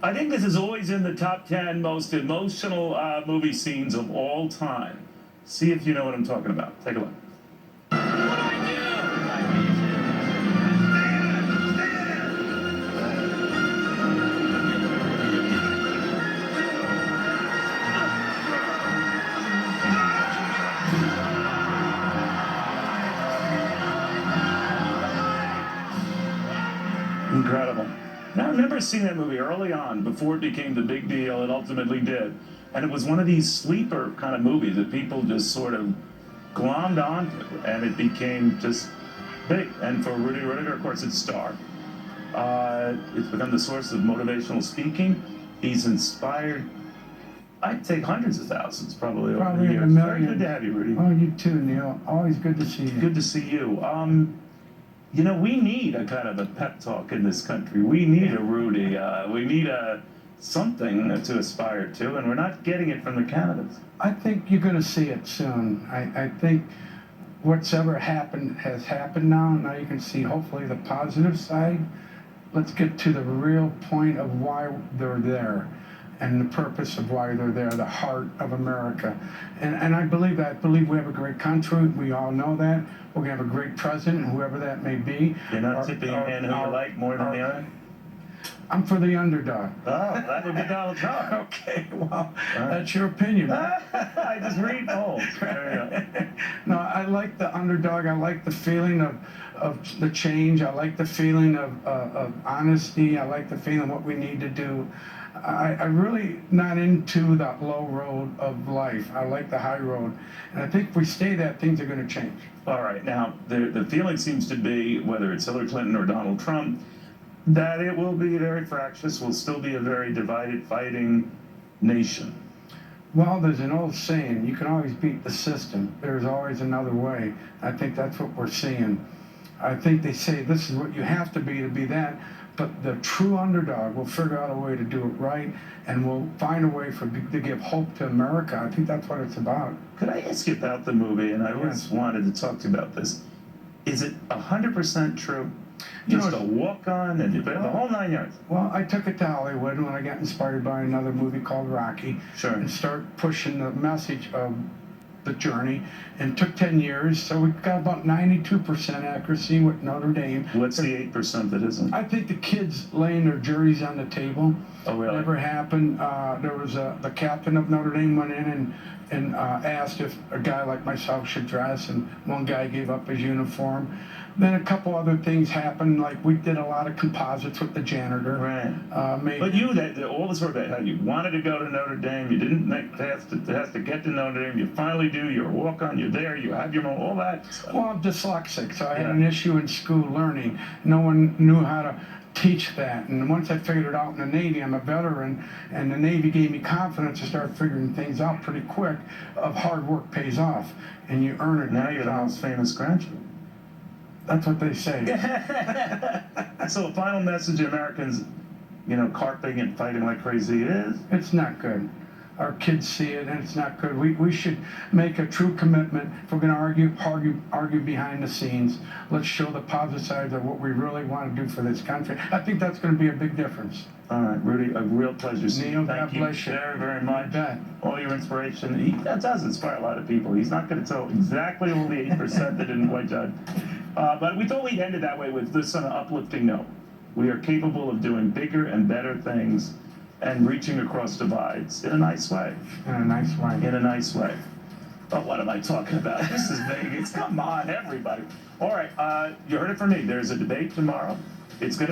I think this is always in the top 10 most emotional movie scenes of all time. See if you know what I'm talking about. Take a look. Incredible. Now, I remember seeing that movie early on, before it became the big deal it ultimately did. And it was one of these sleeper kind of movies that people just sort of glommed onto, and it became just big. And for Rudy Ruettiger, of course, it's star. It's become the source of motivational speaking. He's inspired, I'd take hundreds of thousands, probably over the years. Very good to have you, Rudy. Oh, you too, Neil. Always good to see you. Good to see you. You know, we need a kind of a pep talk in this country. We need a Rudy. We need something to aspire to, and we're not getting it from the candidates. I think you're going to see it soon. I think what's ever happened has happened now. Now you can see, hopefully, the positive side. Let's get to the real point of why they're there and the purpose of why they're there, the heart of America. And I believe that. I believe we have a great country. We all know that. We're going to have a great president, whoever that may be. You're not tipping your hand who you like more than the other? I'm for the underdog. Oh, that would be Donald Trump. Okay, well, that's your opinion. I just read polls. No, I like the underdog. I like the feeling of the change. I like the feeling of honesty. I like the feeling of what we need to do. I'm really not into that low road of life. I like the high road. And I think if we stay that, things are going to change. All right. Now, the feeling seems to be, whether it's Hillary Clinton or Donald Trump, that it will be very fractious, will still be a very divided, fighting nation. Well, there's an old saying, you can always beat the system. There's always another way. I think that's what we're seeing. I think they say this is what you have to be that. But the true underdog will figure out a way to do it right, and will find a way to give hope to America. I think that's what it's about. Could I ask you about the movie? And I always wanted to talk to you about this. Is it 100% true? Just a walk-on and the whole 9 yards? Well, I took it to Hollywood when I got inspired by another movie called Rocky. Sure. And start pushing the message of the journey, and it took 10 years, so we got about 92% accuracy with Notre Dame. What's the 8% that isn't? I think the kids laying their jerseys on the table. Oh, really? Never happened. There was the captain of Notre Dame went in and asked if a guy like myself should dress, and one guy gave up his uniform. Then a couple other things happened, like we did a lot of composites with the janitor. Right. But you, all this work, that you wanted to go to Notre Dame, you didn't make has to get to Notre Dame, you finally do, you're a walk-on, you're there, you have your all that stuff. Well, I'm dyslexic, so I had an issue in school learning. No one knew how to teach that, and once I figured it out in the Navy, I'm a veteran, and the Navy gave me confidence to start figuring things out pretty quick. Of hard work pays off, and you earn it. Now you're the most famous graduate. That's what they say. So a final message to Americans, you know, carping and fighting like crazy is? It's not good. Our kids see it, and it's not good. We should make a true commitment. If we're going to argue behind the scenes, let's show the positive side of what we really want to do for this country. I think that's going to be a big difference. All right, Rudy, a real pleasure seeing you. Thank you very, very much. All your inspiration. That does inspire a lot of people. He's not going to tell exactly all the 8% that didn't quite judge. But we thought we'd end it that way with this on an uplifting note. We are capable of doing bigger and better things and reaching across divides in a nice way. In a nice way. In a nice way. But what am I talking about? This is Vegas. Come on, everybody. All right, you heard it from me. There's a debate tomorrow. It's going to